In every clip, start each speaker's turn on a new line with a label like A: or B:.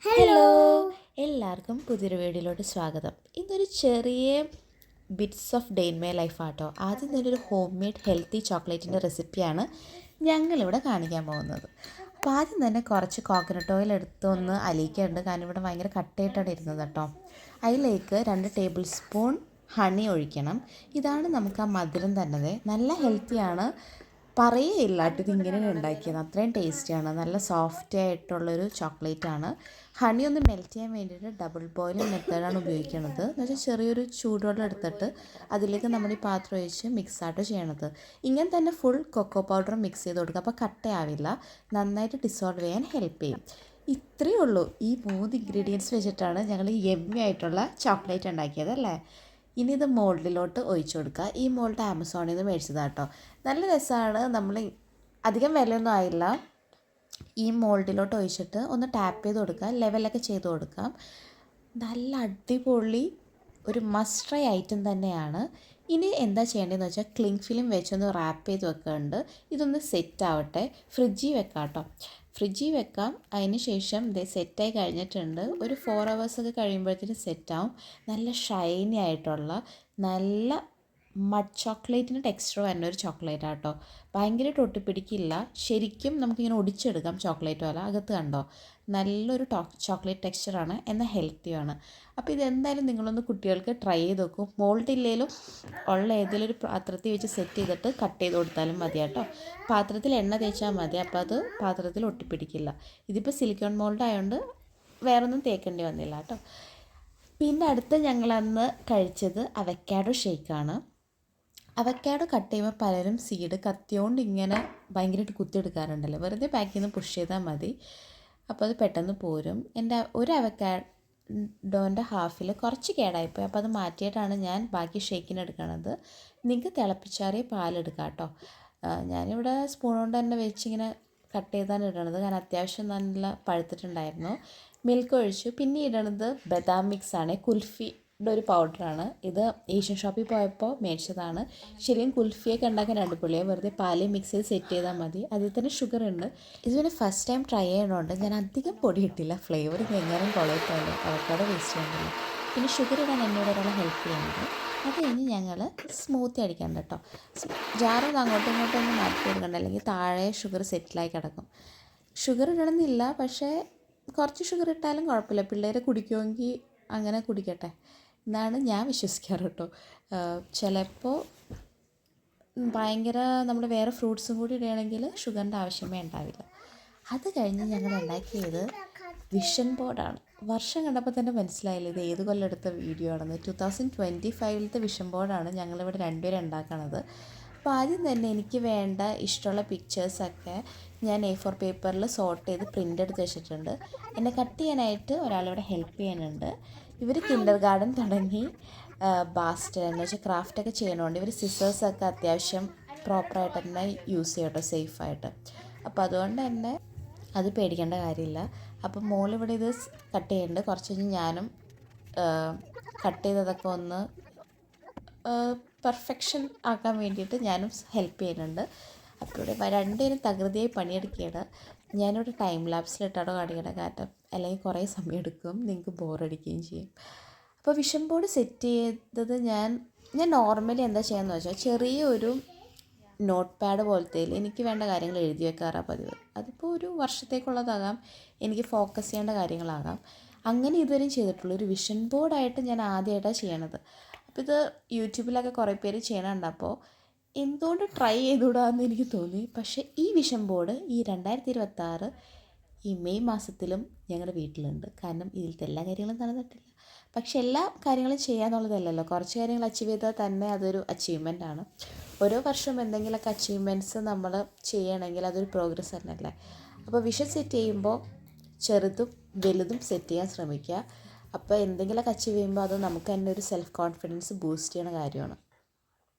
A: Hello.
B: എല്ലാവർക്കും പുതിയൊരു വീഡിയോയിലോട്ട് സ്വാഗതം. ഇന്നൊരു ചെറിയ bits off day in my life ആട്ടോ. ആദ്യം തന്നെ ഒരു ഹോം മെയ്ഡ് ഹെൽത്തി ചോക്ലേറ്റിൻ്റെ റെസിപ്പിയാണ് ഞങ്ങളിവിടെ കാണിക്കാൻ പോകുന്നത്. അപ്പോൾ ആദ്യം തന്നെ കുറച്ച് കോക്കനട്ട് ഓയിൽ എടുത്തൊന്ന് അലിയിക്കാറുണ്ട്, കാരണം ഇവിടെ ഭയങ്കര കട്ടയായിട്ടാണ് ഇരുന്നത് കേട്ടോ. അതിലേക്ക് 2 ടേബിൾ സ്പൂൺ ഹണി ഒഴിക്കണം. ഇതാണ് നമുക്ക് ആ മധുരം തന്നത്. നല്ല ഹെൽത്തിയാണ്, പറയുകയില്ല കേട്ടോ ഇതിങ്ങനെ ഉണ്ടാക്കിയത്. അത്രയും ടേസ്റ്റിയാണ്, നല്ല സോഫ്റ്റ് ആയിട്ടുള്ളൊരു ചോക്ലേറ്റാണ്. ഹണി ഒന്ന് മെൽറ്റ് ചെയ്യാൻ വേണ്ടിയിട്ട് ഡബിൾ ബോയിലിംഗ് മെത്തേഡാണ് ഉപയോഗിക്കുന്നത്. എന്ന് വെച്ചാൽ ചെറിയൊരു ചൂടുവെള്ളം എടുത്തിട്ട് അതിലേക്ക് നമ്മൾ ഈ പാത്രം ഒഴിച്ച് മിക്സായിട്ട് ചെയ്യണത്. ഇങ്ങനെ തന്നെ ഫുൾ കൊക്കോ പൗഡർ മിക്സ് ചെയ്ത് കൊടുക്കുക, അപ്പോൾ കട്ടയാവില്ല, നന്നായിട്ട് ഡിസോൾവ് ചെയ്യാൻ ഹെൽപ്പ് ചെയ്യും. ഇത്രയേ ഉള്ളൂ. ഈ 3 ഇൻഗ്രീഡിയൻസ് വെച്ചിട്ടാണ് ഞങ്ങൾ യെമ്മി ആയിട്ടുള്ള ചോക്ലേറ്റ് ഉണ്ടാക്കിയത് അല്ലേ. ഇനി ഇത് മോൾഡിലോട്ട് ഒഴിച്ചു കൊടുക്കുക. ഈ മോൾഡ് ആമസോണിൽ നിന്ന് മേടിച്ചതാണ് കേട്ടോ. നല്ല രസമാണ്. നമ്മൾ അധികം വിലയൊന്നും ആയില്ല. ഈ മോൾഡിലോട്ട് ഒഴിച്ചിട്ട് ഒന്ന് ടാപ്പ് ചെയ്ത് കൊടുക്കുക, ലെവലൊക്കെ ചെയ്ത് കൊടുക്കാം. നല്ല അടിപൊളി ഒരു മസ്റ്റ് ട്രൈ ഐറ്റം തന്നെയാണ്. ഇനി എന്താ ചെയ്യേണ്ടതെന്ന് വെച്ചാൽ ക്ലിങ് ഫിലിം വെച്ചൊന്ന് റാപ്പ് ചെയ്ത് വെക്കുന്നുണ്ട്. ഇതൊന്ന് സെറ്റ് ആവട്ടെ, ഫ്രിഡ്ജിൽ വെക്കാം കേട്ടോ. ഫ്രിഡ്ജിൽ വെക്കാം. അതിന് ശേഷം ഇത് സെറ്റായി കഴിഞ്ഞിട്ടുണ്ട്. ഒരു 4 hours ഒക്കെ കഴിയുമ്പോഴത്തേന് സെറ്റാവും. നല്ല ഷൈനി ആയിട്ടുള്ള നല്ല മഡ് ചോക്ലേറ്റിന് ടെക്സ്ചർ വരുന്ന ഒരു ചോക്ലേറ്റ് ആട്ടോ. ഭയങ്കരമായിട്ട് ഒട്ടിപ്പിടിക്കില്ല, ശരിക്കും നമുക്കിങ്ങനെ ഒടിച്ചെടുക്കാം ചോക്ലേറ്റ് പോലെ. അകത്ത് കണ്ടോ, നല്ലൊരു ചോക്ലേറ്റ് ടെക്സ്ചറാണ്, എന്നാൽ ഹെൽത്തിയാണ്. അപ്പോൾ ഇതെന്തായാലും നിങ്ങളൊന്ന് കുട്ടികൾക്ക് ട്രൈ ചെയ്ത് നോക്കും. മോൾഡ് ഇല്ലെങ്കിലും ഉള്ള ഏതെങ്കിലും ഒരു പാത്രത്തിൽ വെച്ച് സെറ്റ് ചെയ്തിട്ട് കട്ട് ചെയ്ത് കൊടുത്താലും മതി കേട്ടോ. പാത്രത്തിൽ എണ്ണ തേച്ചാൽ മതി, അപ്പോൾ അത് പാത്രത്തിൽ ഒട്ടിപ്പിടിക്കില്ല. ഇതിപ്പോൾ സിലിക്കോൺ മോൾഡ് ആയതുകൊണ്ട് വേറൊന്നും തേക്കേണ്ടി വന്നില്ല കേട്ടോ. പിന്നെ അടുത്ത് ഞങ്ങളന്ന് കഴിച്ചത് അവക്കാഡോ ഷേക്കാണ്. അവക്കാഡോ കട്ട് ചെയ്യുമ്പോൾ പലരും സീഡ് കത്തിയോണ്ട് ഇങ്ങനെ ഭയങ്കരമായിട്ട് കുത്തിയെടുക്കാറുണ്ടല്ലോ. വെറുതെ ബാക്കിൽ നിന്ന് പുഷ് ചെയ്താൽ മതി, അപ്പോൾ അത് പെട്ടെന്ന് പോരും. എൻ്റെ ഒരു അവക്കാഡോൻ്റെ ഹാഫിൽ കുറച്ച് കേടായിപ്പോയി, അപ്പോൾ അത് മാറ്റിയിട്ടാണ് ഞാൻ ബാക്കി ഷേക്കിന് എടുക്കണത്. നിങ്ങൾക്ക് തിളപ്പിച്ചാറിയ പാലെടുക്കാം കേട്ടോ. ഞാനിവിടെ സ്പൂൺ കൊണ്ട് തന്നെ വെച്ചിങ്ങനെ കട്ട് ചെയ്താണ് ഇടണത്, കാരണം അത്യാവശ്യം നല്ല പഴുത്തിട്ടുണ്ടായിരുന്നു. മിൽക്ക് ഒഴിച്ചു. പിന്നെ ഇടണത് ബദാം മിക്സാണ്, കുൽഫിയുടെ ഒരു പൗഡറാണ്. ഇത് ഏഷ്യൻ ഷോപ്പിൽ പോയപ്പോൾ മേടിച്ചതാണ്. ശരിക്കും കുൽഫിയൊക്കെ ഉണ്ടാക്കാൻ അടിപൊളിയാണ്. വെറുതെ പാല് മിക്സ് ചെയ്ത് സെറ്റ് ചെയ്താൽ മതി. അതിൽ തന്നെ ഷുഗർ ഉണ്ട്. ഇത് പിന്നെ ഫസ്റ്റ് ടൈം ട്രൈ ചെയ്യണോണ്ട് ഞാൻ അധികം പൊടി ഇട്ടില്ല, ഫ്ലേവർ എങ്ങനെയും കുഴപ്പമില്ല, അവക്കാഡോ വേസ്റ്റ് ചെയ്യണ്ടല്ലോ. പിന്നെ ഷുഗർ ഇടാൻ എന്നോട് ഒരാളെ ഹെൽപ്പ് ചെയ്യുന്നുണ്ട്. അത് കഴിഞ്ഞ് ഞങ്ങൾ സ്മൂത്തി അടിക്കണ്ട കേട്ടോ. ജാറൊന്ന് അങ്ങോട്ടും ഇങ്ങോട്ടും ഒന്ന് മാറ്റി കൊടുക്കണ്ട, അല്ലെങ്കിൽ താഴെ ഷുഗർ സെറ്റിലായി കിടക്കും. ഷുഗർ ഇടണമെന്നില്ല, പക്ഷേ കുറച്ച് ഷുഗർ ഇട്ടാലും കുഴപ്പമില്ല. പിള്ളേർ കുടിക്കുമെങ്കിൽ അങ്ങനെ കുടിക്കട്ടെ എന്നാണ് ഞാൻ വിശ്വസിക്കാറ് കേട്ടോ. ചിലപ്പോൾ ഭയങ്കര നമ്മൾ വേറെ ഫ്രൂട്ട്സും കൂടി ഇടുകയാണെങ്കിൽ ഷുഗറിൻ്റെ ആവശ്യമേ ഉണ്ടാവില്ല. അത് കഴിഞ്ഞ് ഞങ്ങൾ ഉണ്ടാക്കിയത് വിഷൻ ബോർഡാണ്. വർഷം കണ്ടപ്പോൾ തന്നെ മനസ്സിലായില്ല ഇത് ഏത് കൊല്ലം എടുത്ത വീഡിയോ ആണെന്ന്. 2025 വിഷൻ ബോർഡാണ് ഞങ്ങളിവിടെ 2 പേരും ഉണ്ടാക്കണത്. അപ്പോൾ ആദ്യം തന്നെ എനിക്ക് വേണ്ട ഇഷ്ടമുള്ള പിക്ചേഴ്സൊക്കെ ഞാൻ A4 പേപ്പറിൽ സോർട്ട് ചെയ്ത് പ്രിൻ്റ് എടുത്ത് വെച്ചിട്ടുണ്ട്. എന്നെ കട്ട് ചെയ്യാനായിട്ട് ഒരാളിവിടെ ഹെൽപ്പ് ചെയ്യാനുണ്ട്. ഇവർ കിൻഡർ ഗാർഡൻ തുടങ്ങി ബാസ്റ്റർ എന്ന് വെച്ചാൽ ക്രാഫ്റ്റൊക്കെ ചെയ്യണോണ്ട് ഇവർ സിസേഴ്സൊക്കെ അത്യാവശ്യം പ്രോപ്പറായിട്ട് തന്നെ യൂസ് ചെയ്യും കേട്ടോ, സേഫായിട്ട്. അപ്പോൾ അതുകൊണ്ട് തന്നെ അത് പേടിക്കേണ്ട കാര്യമില്ല. അപ്പം മോളിവിടെ ഇത് കട്ട് ചെയ്യുന്നുണ്ട്. കുറച്ച് കഴിഞ്ഞ് ഞാനും കട്ട് ചെയ്തതൊക്കെ ഒന്ന് പെർഫെക്ഷൻ ആക്കാൻ വേണ്ടിയിട്ട് ഞാനും ഹെൽപ്പ് ചെയ്യുന്നുണ്ട്. അപ്പോൾ ഇവിടെ 2 പേരും തകൃതിയായി പണിയെടുക്കുകയാണ്. ഞാനിവിടെ ടൈം ലാപ്സിലിട്ടാണോ കാണിക്കണം, കാരണം അല്ലെങ്കിൽ കുറേ സമയം എടുക്കും, നിങ്ങൾക്ക് ബോറടിക്കുകയും ചെയ്യും. അപ്പോൾ വിഷൻ ബോർഡ് സെറ്റ് ചെയ്തത് ഞാൻ നോർമലി എന്താ ചെയ്യാന്ന് വെച്ചാൽ ചെറിയൊരു നോട്ട് പാഡ് പോലത്തെ എനിക്ക് വേണ്ട കാര്യങ്ങൾ എഴുതി വെക്കാറാണ് പതിവ്. അതിപ്പോൾ ഒരു വർഷത്തേക്കുള്ളതാകാം, എനിക്ക് ഫോക്കസ് ചെയ്യേണ്ട കാര്യങ്ങളാകാം. അങ്ങനെ ഇതുവരെയും ചെയ്തിട്ടുള്ളൂ. ഒരു വിഷൻ ബോർഡായിട്ട് ഞാൻ ആദ്യമായിട്ടാണ് ചെയ്യണത്. അപ്പോൾ ഇത് യൂട്യൂബിലൊക്കെ കുറേ പേര് ചെയ്യണുണ്ടപ്പോൾ എന്തുകൊണ്ട് ട്രൈ ചെയ്തുകൂടാന്ന് എനിക്ക് തോന്നി. പക്ഷേ ഈ വിഷൻ ബോർഡ് ഈ 2026 ഈ മെയ് മാസത്തിലും ഞങ്ങളുടെ വീട്ടിലുണ്ട്. കാരണം ഇതിലത്തെ എല്ലാ കാര്യങ്ങളും നടന്നിട്ടില്ല, പക്ഷെ എല്ലാ കാര്യങ്ങളും ചെയ്യാന്നുള്ളതല്ലല്ലോ. കുറച്ച് കാര്യങ്ങൾ അച്ചീവ് ചെയ്താൽ തന്നെ അതൊരു അച്ചീവ്മെൻ്റ് ആണ്. ഓരോ വർഷവും എന്തെങ്കിലുമൊക്കെ അച്ചീവ്മെൻറ്റ്സ് നമ്മൾ ചെയ്യണമെങ്കിൽ അതൊരു പ്രോഗ്രസ് തന്നെയല്ലേ. അപ്പോൾ വിഷൻ സെറ്റ് ചെയ്യുമ്പോൾ ചെറുതും വലുതും സെറ്റ് ചെയ്യാൻ ശ്രമിക്കുക. അപ്പോൾ എന്തെങ്കിലുമൊക്കെ അച്ചീവ് ചെയ്യുമ്പോൾ അത് നമുക്ക് തന്നെ ഒരു സെൽഫ് കോൺഫിഡൻസ് ബൂസ്റ്റ് ചെയ്യുന്ന കാര്യമാണ്.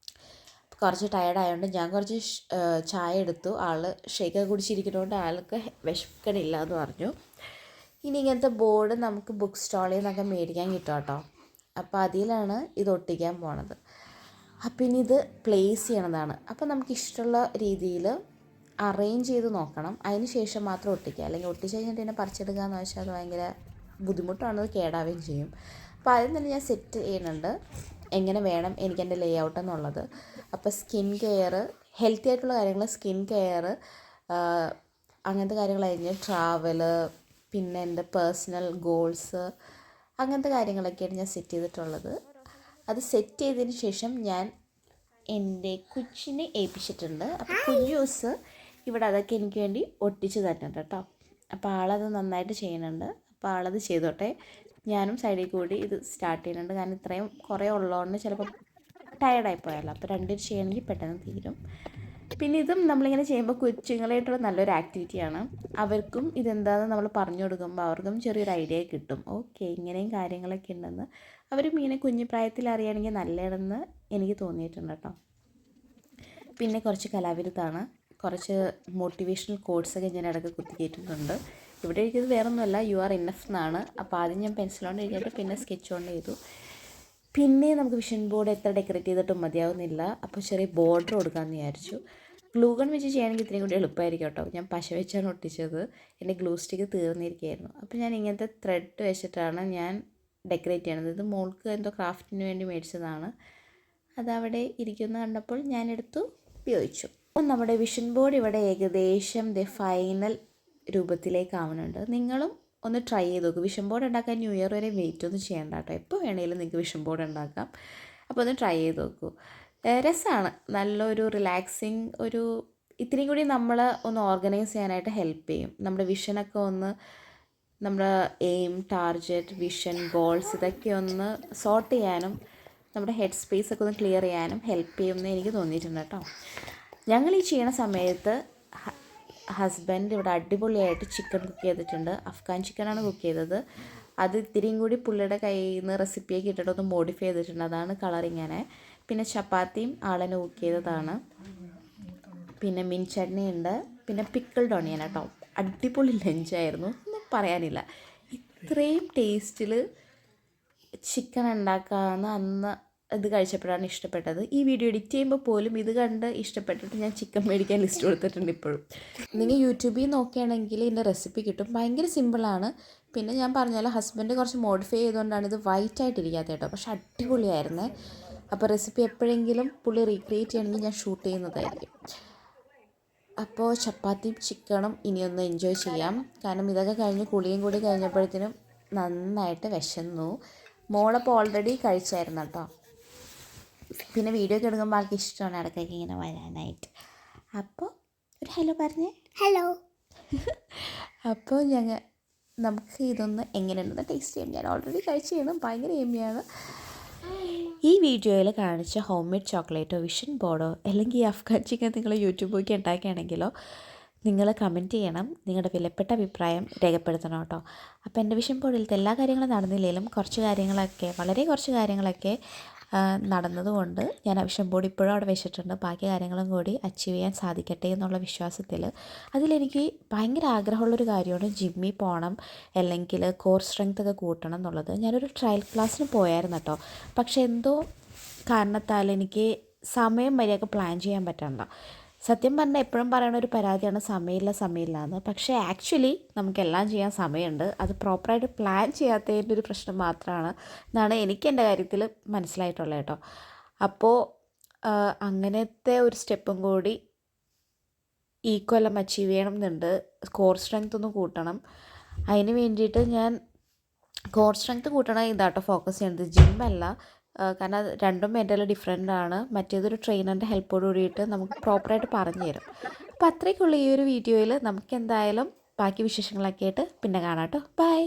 B: കുറച്ച് ടയർഡായതുകൊണ്ട് ഞാൻ കുറച്ച് ചായ എടുത്തു. ആൾ ഷേക്കൊക്കെ കുടിച്ചിരിക്കുന്നതുകൊണ്ട് ആൾക്ക് വിശക്കണില്ല എന്ന് പറഞ്ഞു. ഇനി ഇങ്ങനത്തെ ബോർഡ് നമുക്ക് ബുക്ക് സ്റ്റാളിൽ നിന്നൊക്കെ മേടിക്കാൻ കിട്ടും കേട്ടോ. അപ്പോൾ അതിലാണ് ഇത് ഒട്ടിക്കാൻ പോണത്. അപ്പം ഇനി ഇത് പ്ലേസ് ചെയ്യണതാണ്. അപ്പോൾ നമുക്ക് ഇഷ്ടമുള്ള രീതിയിൽ അറേഞ്ച് ചെയ്ത് നോക്കണം, അതിന് ശേഷം മാത്രം ഒട്ടിക്കുക. അല്ലെങ്കിൽ ഒട്ടിച്ച് കഴിഞ്ഞിട്ട് പിന്നെ പറിച്ചെടുക്കുക എന്ന് വെച്ചാൽ അത് ഭയങ്കര ബുദ്ധിമുട്ടാണ്, അത് കേടാവുകയും ചെയ്യും. അപ്പോൾ ആദ്യം തന്നെ ഞാൻ സെറ്റ് ചെയ്യുന്നുണ്ട് എങ്ങനെ വേണം എനിക്ക് എൻ്റെ ലേ ഔട്ട് എന്നുള്ളത്. അപ്പോൾ സ്കിൻ കെയർ, ഹെൽത്തി ആയിട്ടുള്ള കാര്യങ്ങൾ, സ്കിൻ കെയർ, അങ്ങനത്തെ കാര്യങ്ങൾ കഴിഞ്ഞ് ട്രാവല്, പിന്നെ എൻ്റെ പേഴ്സണൽ ഗോൾസ്, അങ്ങനത്തെ കാര്യങ്ങളൊക്കെയാണ് ഞാൻ സെറ്റ് ചെയ്തിട്ടുള്ളത്. അത് സെറ്റ് ചെയ്തതിന് ശേഷം ഞാൻ എൻ്റെ കൊച്ചിനെ ഏൽപ്പിച്ചിട്ടുണ്ട്. അപ്പോൾ കുഞ്ഞൂസ് ഇവിടെ അതൊക്കെ എനിക്ക് വേണ്ടി ഒട്ടിച്ച് തരുന്നുണ്ട് കേട്ടോ. അപ്പോൾ ആളത് നന്നായിട്ട് ചെയ്യുന്നുണ്ട്. അപ്പോൾ ആളത് ചെയ്തോട്ടെ. ഞാനും സൈഡിൽ കൂടി ഇത് സ്റ്റാർട്ട് ചെയ്യുന്നുണ്ട്. കാരണം ഇത്രയും കുറേ ഉള്ളതുകൊണ്ട് ചിലപ്പോൾ ടയർഡായി പോയല്ലോ. അപ്പോൾ രണ്ടുപേരും ചെയ്യണമെങ്കിൽ പെട്ടെന്ന് തീരും. പിന്നെ ഇതും നമ്മളിങ്ങനെ ചെയ്യുമ്പോൾ കൊച്ചുങ്ങളായിട്ടുള്ള നല്ലൊരു ആക്ടിവിറ്റിയാണ്. അവർക്കും ഇതെന്താണെന്ന് നമ്മൾ പറഞ്ഞു കൊടുക്കുമ്പോൾ അവർക്കും ചെറിയൊരു ഐഡിയ കിട്ടും. ഓക്കെ, ഇങ്ങനെയും കാര്യങ്ങളൊക്കെ ഉണ്ടെന്ന് അവരും ഇങ്ങനെ കുഞ്ഞു പ്രായത്തിൽ അറിയുകയാണെങ്കിൽ നല്ലതാണെന്ന് എനിക്ക് തോന്നിയിട്ടുണ്ട് കേട്ടോ. പിന്നെ കുറച്ച് കലാവിരുദ്ധാണ്, കുറച്ച് മോട്ടിവേഷണൽ കോഡ്സൊക്കെ ഞാൻ ഇടയ്ക്ക് കുത്തിക്കയറ്റുന്നുണ്ട്. ഇവിടെ എഴുതിയത് വേറൊന്നുമല്ല, യു ആർ ഇന്നഫ് എന്നാണ്. അപ്പോൾ ആദ്യം ഞാൻ പെൻസിൽ കൊണ്ട് എഴുതിയിട്ട് പിന്നെ സ്കെച്ച് കൊണ്ട് ചെയ്തു. പിന്നെ നമുക്ക് വിഷൻ ബോർഡ് എത്ര ഡെക്കറേറ്റ് ചെയ്തിട്ടും മതിയാവുന്നില്ല. അപ്പോൾ ചെറിയ ബോർഡർ കൊടുക്കാമെന്ന് വിചാരിച്ചു. ഗ്ലൂ ഗൺ വെച്ച് ചെയ്യുകയാണെങ്കിൽ ഇത്രയും കൂടി എളുപ്പമായിരിക്കും കേട്ടോ. ഞാൻ പശ വെച്ചാണ് ഒട്ടിച്ചത്, എൻ്റെ ഗ്ലൂ സ്റ്റിക്ക് തീർന്നിരിക്കുകയായിരുന്നു. അപ്പോൾ ഞാൻ ഇങ്ങനത്തെ ത്രെഡ് വെച്ചിട്ടാണ് ഞാൻ ഡെക്കറേറ്റ് ചെയ്യണത്. ഇത് മോൾക്ക് എന്തോ ക്രാഫ്റ്റിന് വേണ്ടി മേടിച്ചതാണ്. അതവിടെ ഇരിക്കുന്ന കണ്ടപ്പോൾ ഞാനെടുത്തു ഉപയോഗിച്ചു. അപ്പം നമ്മുടെ വിഷൻ ബോർഡ് ഇവിടെ ഏകദേശം ഫൈനൽ രൂപത്തിലേക്കാവുന്നുണ്ട്. നിങ്ങളും ഒന്ന് ട്രൈ ചെയ്ത് നോക്കും. വിഷൻ ബോർഡ് ഉണ്ടാക്കാൻ ന്യൂ ഇയർ വരെ വെയിറ്റ് ഒന്നും ചെയ്യേണ്ട കേട്ടോ. എപ്പോൾ വേണമെങ്കിലും നിങ്ങൾക്ക് വിഷൻ ബോർഡ് ഉണ്ടാക്കാം. അപ്പോൾ ഒന്ന് ട്രൈ ചെയ്ത് നോക്കൂ. രസമാണ്, നല്ലൊരു റിലാക്സിങ്, ഒരു ഇത്രയും കൂടി നമ്മൾ ഒന്ന് ഓർഗനൈസ് ചെയ്യാനായിട്ട് ഹെൽപ്പ് ചെയ്യും. നമ്മുടെ വിഷനൊക്കെ ഒന്ന്, നമ്മുടെ എയിം, ടാർഗറ്റ്, വിഷൻ, ഗോൾസ് ഇതൊക്കെ ഒന്ന് സോർട്ട് ചെയ്യാനും നമ്മുടെ ഹെഡ് സ്പേസ് ഒക്കെ ഒന്ന് ക്ലിയർ ചെയ്യാനും ഹെൽപ്പ് ചെയ്യുമെന്ന് എനിക്ക് തോന്നിയിട്ടുണ്ട് കേട്ടോ. ഞങ്ങൾ ഈ ചെയ്യണ സമയത്ത് ഹസ്ബൻഡ് ഇവിടെ അടിപൊളിയായിട്ട് ചിക്കൻ കുക്ക് ചെയ്തിട്ടുണ്ട്. അഫ്ഗാൻ ചിക്കനാണ് കുക്ക് ചെയ്തത്. അത് ഇത്തിരിയും കൂടി പുള്ളിയുടെ കയ്യിൽ നിന്ന് റെസിപ്പിയൊക്കെ ഇട്ടിട്ട് ഒന്ന് മോഡിഫൈ ചെയ്തിട്ടുണ്ട്. അതാണ് കളറിങ്ങനെ. പിന്നെ ചപ്പാത്തിയും ആളെന്നെ കുക്ക് ചെയ്തതാണ്. പിന്നെ മിൻ ചട്നി ഉണ്ട്. പിന്നെ പിക്കിൾഡ് ഓണിയൻ കേട്ടോ. അടിപൊളി ലഞ്ചായിരുന്നു, ഒന്നും പറയാനില്ല. ഇത്രയും ടേസ്റ്റിൽ ചിക്കൻ ഉണ്ടാക്കാമെന്ന് അന്ന് ഇത് കഴിച്ചപ്പോഴാണ് ഇഷ്ടപ്പെട്ടത്. ഈ വീഡിയോ എഡിറ്റ് ചെയ്യുമ്പോൾ പോലും ഇത് കണ്ട് ഇഷ്ടപ്പെട്ടിട്ട് ഞാൻ ചിക്കൻ മേടിക്കാൻ ലിസ്റ്റ് കൊടുത്തിട്ടുണ്ട് ഇപ്പോഴും. നിങ്ങൾ യൂട്യൂബിൽ നോക്കുകയാണെങ്കിൽ ഇതിൻ്റെ റെസിപ്പി കിട്ടും. ഭയങ്കര സിമ്പിളാണ്. പിന്നെ ഞാൻ പറഞ്ഞാൽ ഹസ്ബൻഡ് കുറച്ച് മോഡിഫൈ ചെയ്തുകൊണ്ടാണ് ഇത് വൈറ്റ് ആയിട്ടിരിക്കാത്ത കേട്ടോ. പക്ഷെ അടിപൊളിയായിരുന്നേ. അപ്പോൾ റെസിപ്പി എപ്പോഴെങ്കിലും പുള്ളി റീക്രിയേറ്റ് ചെയ്യണമെങ്കിൽ ഞാൻ ഷൂട്ട് ചെയ്യുന്നതായിരിക്കും. അപ്പോൾ ചപ്പാത്തിയും ചിക്കനും ഇനിയൊന്ന് എൻജോയ് ചെയ്യാം. കാരണം ഇതൊക്കെ കഴിഞ്ഞ് കുളിയും കൂടി കഴിഞ്ഞപ്പോഴത്തേനും നന്നായിട്ട് വിശന്നു. മോളപ്പോൾ ഓൾറെഡി കഴിച്ചായിരുന്നു കേട്ടോ. പിന്നെ വീഡിയോ ഒക്കെ എടുക്കുമ്പോൾ ആൾക്ക് ഇഷ്ടമാണ് ഇടയ്ക്കൊക്കെ ഇങ്ങനെ വരാനായിട്ട്. അപ്പോൾ ഒരു ഹലോ പറഞ്ഞേ. ഹലോ. അപ്പോൾ നമുക്ക് ഇതൊന്ന് എങ്ങനെയുണ്ടെന്ന് ടേസ്റ്റ് ചെയ്യാം. ഞാൻ ഓൾറെഡി കഴിച്ച് ചെയ്യണം, ഭയങ്കര എമ്മിയാണ്. ഈ വീഡിയോയിൽ കാണിച്ച ഹോം മെയ്ഡ് ചോക്ലേറ്റോ വിഷൻ ബോർഡോ അല്ലെങ്കിൽ ഈ അഫ്ഗാൻ ചിക്കൻ നിങ്ങൾ യൂട്യൂബ് നോക്കി ഉണ്ടാക്കുകയാണെങ്കിലോ നിങ്ങൾ കമൻറ്റ് ചെയ്യണം. നിങ്ങളുടെ വിലപ്പെട്ട അഭിപ്രായം രേഖപ്പെടുത്തണം കേട്ടോ. അപ്പോൾ എൻ്റെ വിഷൻ ബോർഡിലത്തെ എല്ലാ കാര്യങ്ങളും നടന്നില്ലെങ്കിലും വളരെ കുറച്ച് കാര്യങ്ങളൊക്കെ നടന്നതുകൊണ്ട് ഞാൻ ആ വിഷൻ ബോർഡ് ഇപ്പോഴും അവിടെ വെച്ചിട്ടുണ്ട്. ബാക്കി കാര്യങ്ങളും കൂടി അച്ചീവ് ചെയ്യാൻ സാധിക്കട്ടെ എന്നുള്ള വിശ്വാസത്തിൽ. അതിലെനിക്ക് ഭയങ്കര ആഗ്രഹമുള്ളൊരു കാര്യമാണ് ജിമ്മിൽ പോകണം, അല്ലെങ്കിൽ കോർ സ്ട്രെങ്ത് ഒക്കെ കൂട്ടണം എന്നുള്ളത്. ഞാനൊരു ട്രയൽ ക്ലാസ്സിന് പോയായിരുന്നു കേട്ടോ. പക്ഷേ എന്തോ കാരണത്താൽ എനിക്ക് സമയം വരെയൊക്കെ പ്ലാൻ ചെയ്യാൻ പറ്റണ്ട. സത്യം പറഞ്ഞാൽ എപ്പോഴും പറയുന്ന ഒരു പരാതിയാണ് സമയമില്ല എന്ന്. പക്ഷേ ആക്ച്വലി നമുക്കെല്ലാം ചെയ്യാൻ സമയമുണ്ട്. അത് പ്രോപ്പറായിട്ട് പ്ലാൻ ചെയ്യാത്തതിൻ്റെ ഒരു പ്രശ്നം മാത്രമാണ് എന്നാണ് എനിക്ക് എൻ്റെ കാര്യത്തിൽ മനസ്സിലായിട്ടുള്ളത് കേട്ടോ. അപ്പോൾ അങ്ങനത്തെ ഒരു സ്റ്റെപ്പും കൂടി ഈ കൊല്ലം അച്ചീവ് ചെയ്യണം എന്നുണ്ട്. കോർ സ്ട്രെങ്ത് ഒന്ന് കൂട്ടണം. അതിന് വേണ്ടിയിട്ട് ഞാൻ കോർ സ്ട്രെങ്ത് കൂട്ടണം ഇതാട്ടോ ഫോക്കസ് ചെയ്യുന്നത്, ജിമ്മല്ല. കാരണം അത് രണ്ടും മെൻ്റലി ഡിഫറെൻ്റ് ആണ്. മറ്റേതൊരു ട്രെയിനറിൻ്റെ ഹെൽപ്പോട് കൂടിയിട്ട് നമുക്ക് പ്രോപ്പറായിട്ട് പറഞ്ഞു തരും. അപ്പോൾ അത്രയ്ക്കുള്ള ഈ ഒരു വീഡിയോയിൽ നമുക്ക് എന്തായാലും ബാക്കി വിശേഷങ്ങളൊക്കെ ആയിട്ട് പിന്നെ കാണാം കേട്ടോ. ബൈ.